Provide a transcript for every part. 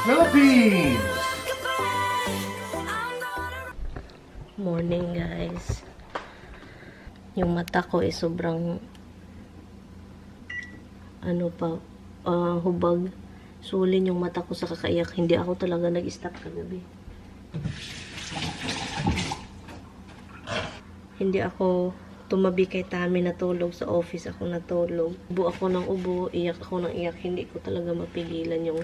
Philippines! Morning guys. Yung mata ko ay sobrang hubag. Sulin yung mata ko sa kakaiyak. Hindi ako talaga nag-stop kagabi. Hindi ako tumabi kay Tami natulog. Sa office ako natulog. Ubo ako ng ubo. Iyak ako ng iyak. Hindi ko talaga mapigilan yung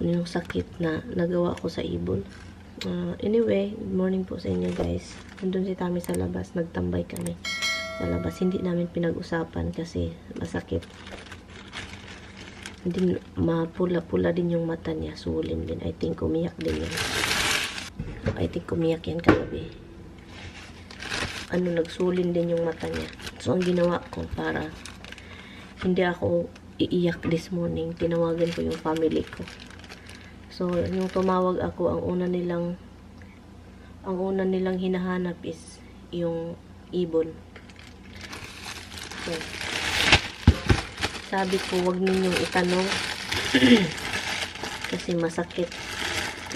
yung sakit na nagawa ko sa ibon. Anyway, good morning po sa inyo guys. Nandun si Tami sa labas. Nagtambay kami sa labas. Hindi namin pinag-usapan kasi masakit. Hindi, mapula-pula din yung mata niya. Sulin din. I think umiyak din yan. I think umiyak yan kagabi. Nagsulin din yung mata niya. So, ang ginawa ko para hindi ako iiyak this morning, tinawagan ko yung family ko. So, yung tumawag ako, ang una nilang hinahanap is yung ibon. So, sabi ko, wag ninyong itanong kasi masakit.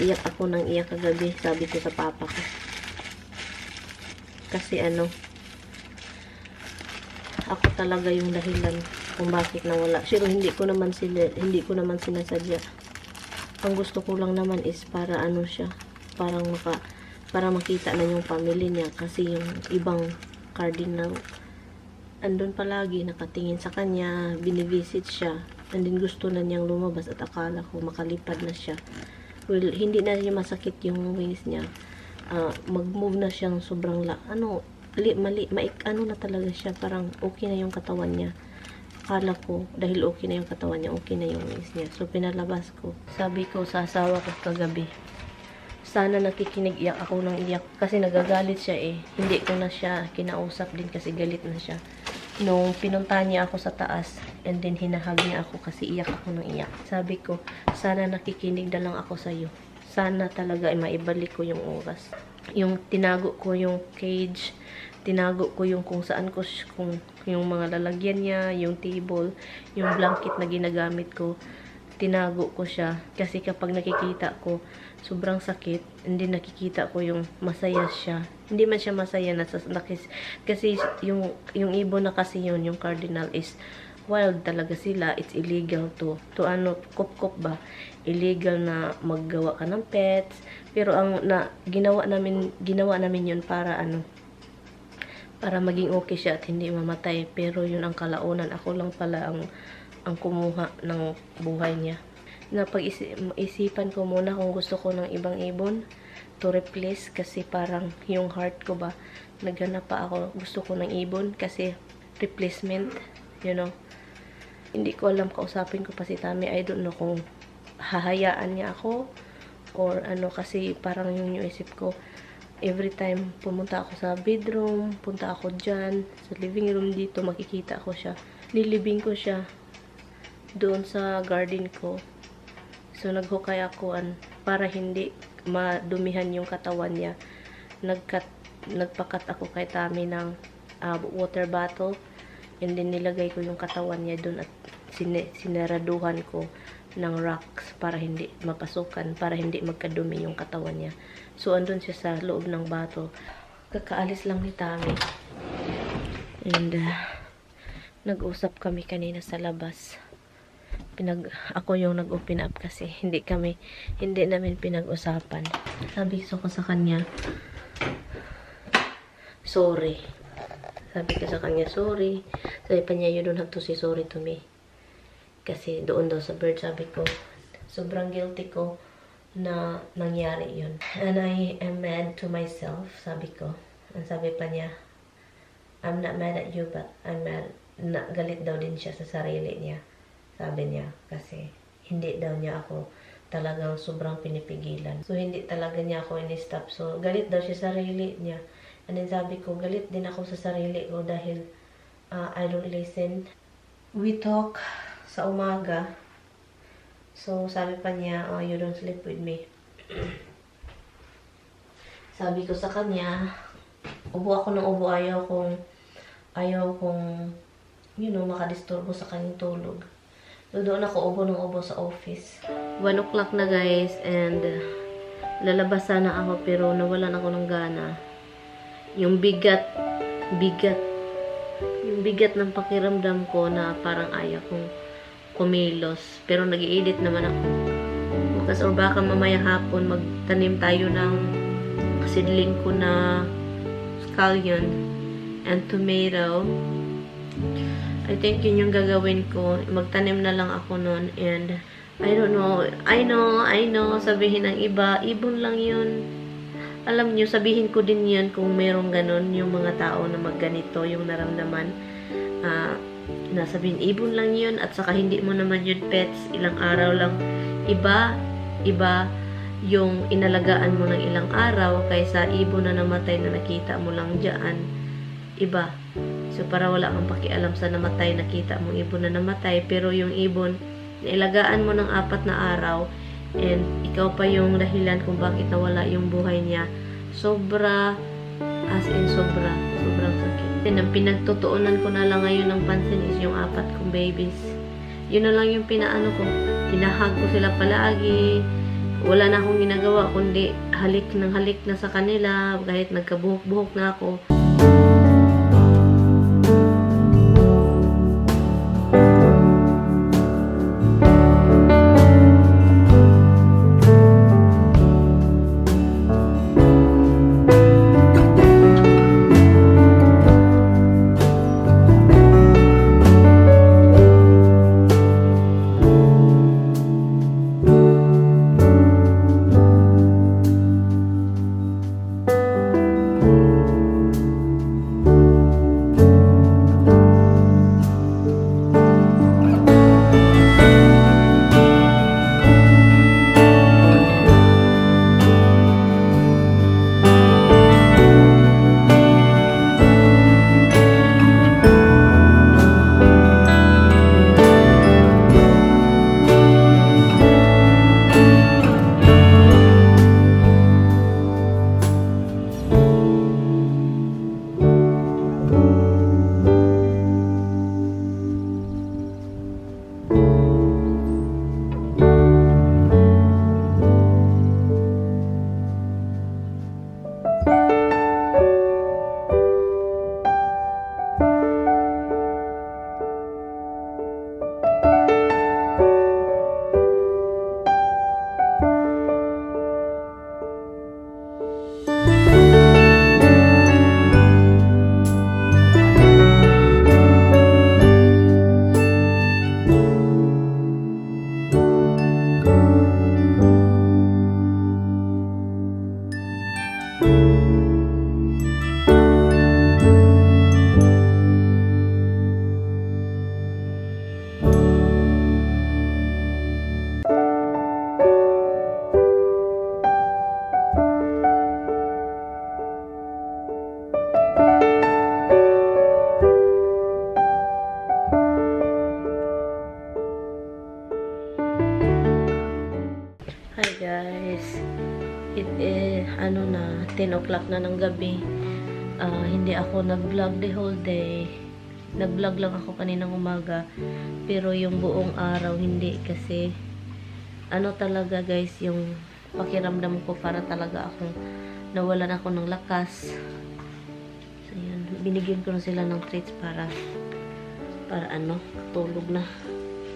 Iyak ako ng iyak kagabi, sabi ko sa papa ko. Kasi ako talaga yung dahilan kung bakit nawala. Pero hindi ko naman sinasadya. Ang gusto ko lang naman is para siya, para makita na yung family niya kasi yung ibang cardinal andun palagi nakatingin sa kanya, binivisit siya, and then gusto na niyang lumabas at akala ko makalipad na siya. Well, hindi na niya masakit yung wings niya. Mag-move na siyang sobrang na talaga siya, parang okay na yung katawan niya. Akala ko, dahil okay na yung katawan niya, okay na yung wings niya. So, pinalabas ko. Sabi ko sa asawa ko kagabi, sana nakikinig, iyak ako ng iyak. Kasi nagagalit siya eh. Hindi ko na siya kinausap din kasi galit na siya. Nung pinunta niya ako sa taas, and then hinahag niya ako kasi iyak ako ng iyak. Sabi ko, sana nakikinig na lang ako sa'yo. Sana talaga maibalik ko yung oras. Yung tinago ko yung cage, tinago ko yung kung saan ko, kung yung mga lalagyan niya, yung table, yung blanket na ginagamit ko, tinago ko siya. Kasi kapag nakikita ko, sobrang sakit, hindi nakikita ko yung masaya siya. Hindi man siya masaya kasi yung ibon na kasi yun, yung cardinal is wild talaga sila. It's illegal to kop-kop ba? Illegal na maggawa ka ng pets. Pero ginawa namin yun para para maging okay siya at hindi mamatay. Pero yun ang kalaunan. Ako lang pala ang kumuha ng buhay niya. Napag-isipan ko muna kung gusto ko ng ibang ibon to replace kasi parang yung heart ko ba, naghanap pa ako. Gusto ko ng ibon kasi replacement, Hindi ko alam, kausapin ko pa si Tami. I don't know kung hahayaan niya ako or kasi parang yung isip ko. Every time pumunta ako sa bedroom, punta ako dyan, sa living room dito, makikita ko siya. Nilibing ko siya doon sa garden ko. So, naghukay ako para hindi madumihan yung katawan niya. Nagpakat ako kay Tami ng water bottle. And then, nilagay ko yung katawan niya doon at sinaraduhan ko ng rocks para hindi mapasukan, para hindi magkadumi yung katawan niya. So, andun siya sa loob ng bottle. Kakaalis lang ni Tami. And, nag-usap kami kanina sa labas. Ako yung nag-open up kasi hindi namin pinag-usapan. Sabi ko sa kanya, sorry. Sabi ko sa kanya, sorry. Sabi pa niya, you don't have to say sorry to me. Kasi doon daw sa bird, sabi ko, sobrang guilty ko na nangyari yun. And I am mad to myself, sabi ko. Ang sabi pa niya, I'm not mad at you, but I'm mad. Galit daw din siya sa sarili niya. Sabi niya, kasi hindi daw niya ako talagang sobrang pinipigilan. So, hindi talaga niya ako in-stop. So, galit daw siya sa sarili niya. And then sabi ko, galit din ako sa sarili ko dahil I don't listen. We talk sa umaga. So, sabi pa niya, oh, you don't sleep with me. Sabi ko sa kanya, ubo ako ng ubo, ayaw kong makadisturbo sa kanyang tulog. So, doon ako ubo ng ubo sa office. 1 o'clock na guys, and lalabas sana ako pero nawalan ako ng gana. Yung bigat ng pakiramdam ko na parang ayaw kong kumilos. Pero nag-i-edit naman ako. Bukas or baka mamaya hapon magtanim tayo ng seedling ko na scallion and tomato. I think yun yung gagawin ko. Magtanim na lang ako nun. And I don't know. I know. Sabihin ng iba, ibon lang yun. Alam nyo, sabihin ko din yun kung merong ganun yung mga tao na magganito, yung naramdaman. Nasabihin, ibon lang yun. At saka hindi mo naman yun pets. Ilang araw lang. Iba yung inalagaan mo ng ilang araw kaysa ibon na namatay na nakita mo lang dyan. Iba. So, para wala kang pakialam sa namatay, nakita mong ibon na namatay. Pero yung ibon, nailagaan mo ng 4 na araw, and ikaw pa yung dahilan kung bakit nawala yung buhay niya. Sobrang sakit. And ang pinagtutuunan ko na lang ngayon ng pansin is yung 4 kong babies. Yun na lang yung pinahag ko sila palagi. Wala na akong ginagawa, kundi halik na sa kanila, kahit nagkabuhok-buhok na ako. Hi guys, it is 10 o'clock na ng gabi. Hindi ako nag-vlog the whole day. Nag-vlog lang ako kaninang umaga, pero yung buong araw hindi, kasi talaga guys, yung pakiramdam ko para talaga akong nawalan ako ng lakas. So yun, binigyan ko na sila ng treats para tulog na.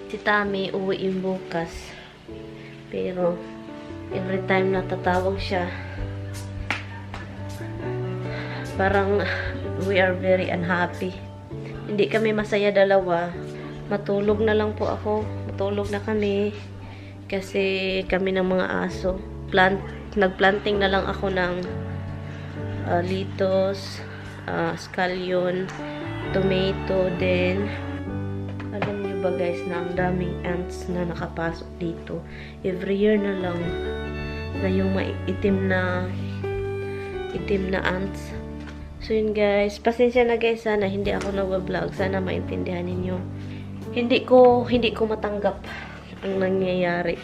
Si Tami uwi yung bukas. Pero, every time na tatawag siya, parang we are very unhappy. Hindi kami masaya dalawa. Matulog na lang po ako. Matulog na kami. Kasi kami ng mga aso. Nagplanting na lang ako ng litos, scallion, tomato, then alam niyo ba guys na ang daming ants na nakapasok dito. Every year na lang na yung itim na ants. So yun guys, pasensya na guys, sana hindi ako nag-vlog. Sana maintindihan ninyo. Hindi ko matanggap ang nangyayari.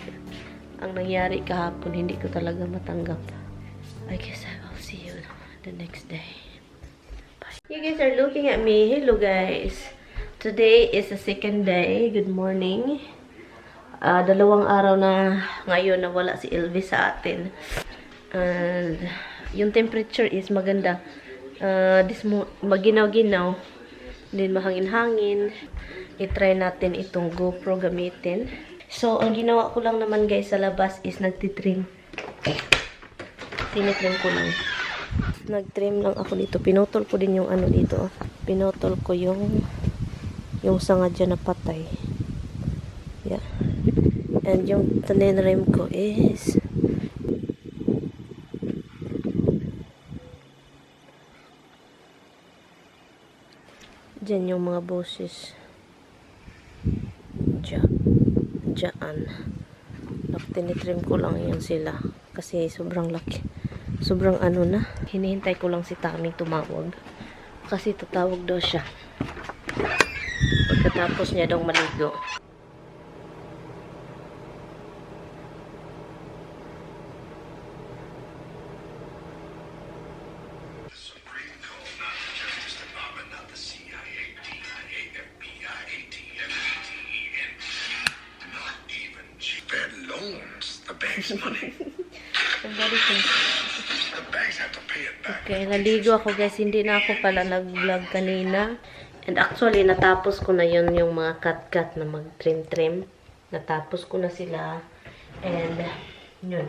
Ang nangyari kahapon, hindi ko talaga matanggap. I guess I will see you the next day. Bye. You guys are looking at me. Hello guys. Today is the second day. Good morning. 2 araw na ngayon na wala si Elvis sa atin. And yung temperature is maganda. Maginaw-ginaw. Then mahangin-hangin. I-try natin itong GoPro gamitin. So, ang ginawa ko lang naman guys sa labas is nagtitrim. Tinitrim ko lang. Nagtrim lang ako dito. Pinutol ko din yung ano dito. Pinutol ko yung sanga dyan na patay. Yeah. And yung taninrim ko is dyan yung mga boses. Diyan. Tinitrim ko lang yan sila. Kasi sobrang laki. Sobrang ano na. Hinihintay ko lang si Tami tumawag. Kasi tatawag daw siya. Pagkatapos niya daw maligo. Okay, naligo ako guys. Hindi na ako pala nag-vlog kanina. And actually, natapos ko na yun yung mga cut-cut na mag-trim-trim. Natapos ko na sila. And, yun.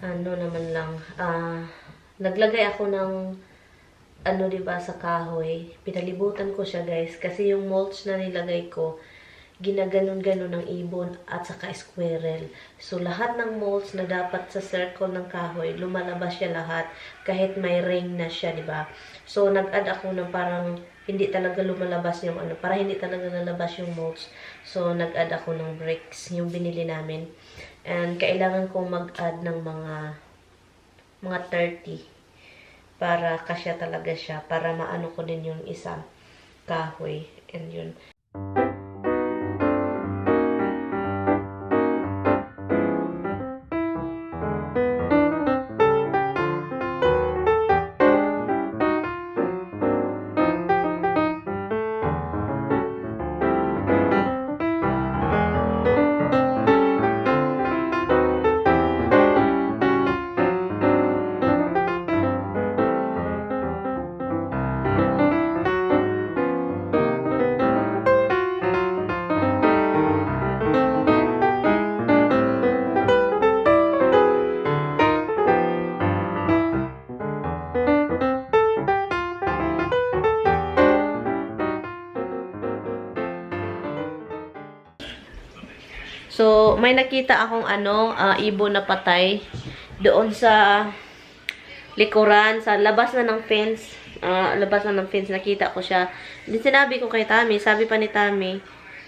Ano naman lang. Naglagay ako ng ano diba sa kahoy. Pinalibutan ko siya guys. Kasi yung mulch na nilagay ko, ginaganon-ganon ng ibon at saka squirrel. So, lahat ng molds na dapat sa circle ng kahoy, lumalabas siya lahat kahit may ring na siya, diba? So, nag-add ako ng parang hindi talaga lumalabas yung ano, para hindi talaga lalabas yung molds. So, nag-add ako ng bricks, yung binili namin. And, kailangan kong mag-add ng mga 30 para kasya talaga siya, para maano ko din yung isa kahoy. And yun. So, may nakita akong ibon na patay doon sa likuran, sa labas na ng fence. Nakita ko siya. Din sinabi ko kay Tami, sabi pa ni Tami,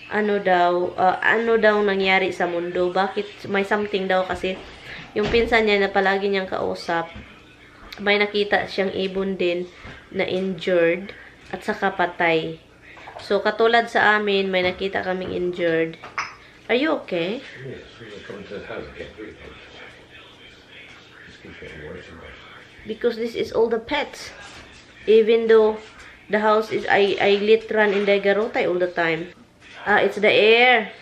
ano daw nangyari sa mundo? Bakit may something daw kasi yung pinsan niya na palagi niyang kausap, may nakita siyang ibon din na injured at saka patay. So, katulad sa amin, may nakita kaming injured. Are you okay? Yes, we were coming to the house. I can't breathe. Just keep getting worse and worse. Because this is all the pets. Even though the house is, I lit run in the garotay all the time. It's the air.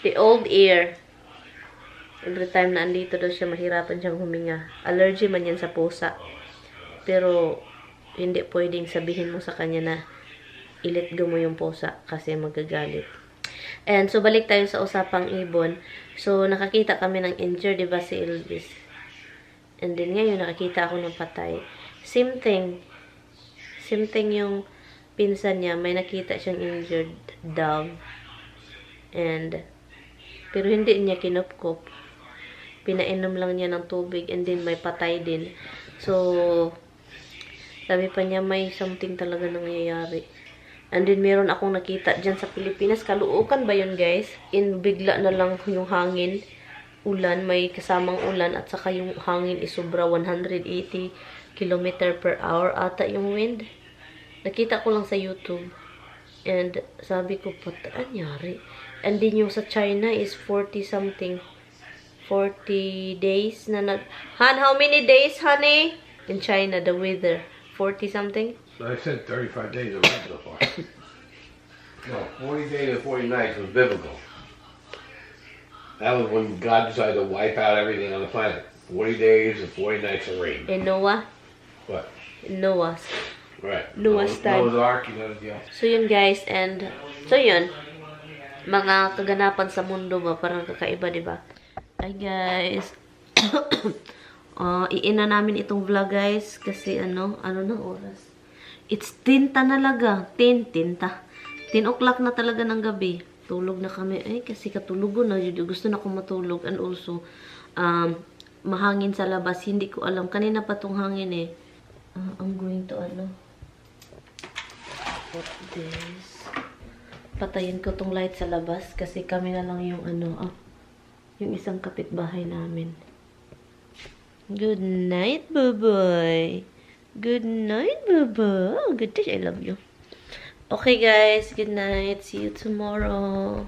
The old air. Every time na andito daw siya, mahirapan siyang huminga. Allergy man yan sa pusa. Pero, hindi pwedeng sabihin mo sa kanya na i-let go mo yung pusa kasi magagalit. And so, balik tayo sa usapang ibon. So, nakakita kami ng injured, diba si Elvis? And then, ngayon, nakakita ako ng patay. Same thing. Same thing yung pinsan niya. May nakita siyang injured dog. And, pero hindi niya kinupkup. Pinainom lang niya ng tubig. And then, may patay din. So, sabi pa niya, may something talaga nangyayari. And then, meron akong nakita dyan sa Pilipinas. Kaluukan ba yun, guys? Bigla na lang yung hangin. Ulan, may kasamang ulan. At saka yung hangin is sobra 180 km per hour. Ata yung wind. Nakita ko lang sa YouTube. And sabi ko, anyari? And then yung sa China is 40 something. 40 days na Han, how many days, honey? In China, the weather. 40 something? I said 35 days of rain so far. No, 40 days and 40 nights was biblical. That was when God decided to wipe out everything on the planet. 40 days and 40 nights of rain. In Noah? What? Noah's. Right. Noah's time. Noah's Ark, you know the deal. So yun guys, and so yun, mga kaganapan sa mundo ba, parang kakaiba, di ba? Hi guys. Iina namin itong vlog guys, kasi ano na oras? It's tinta na laga. 10 o'clock na talaga ng gabi. Tulog na kami. Ay, kasi katulugon na. Gusto na akong matulog. And also, mahangin sa labas. Hindi ko alam. Kanina pa tong hangin eh. I'm going to put this. Patayin ko tong light sa labas. Kasi kami na lang yung yung isang kapitbahay namin. Good night, bye-bye. Good night, bye-bye. Oh, good day. I love you. Okay, guys. Good night. See you tomorrow.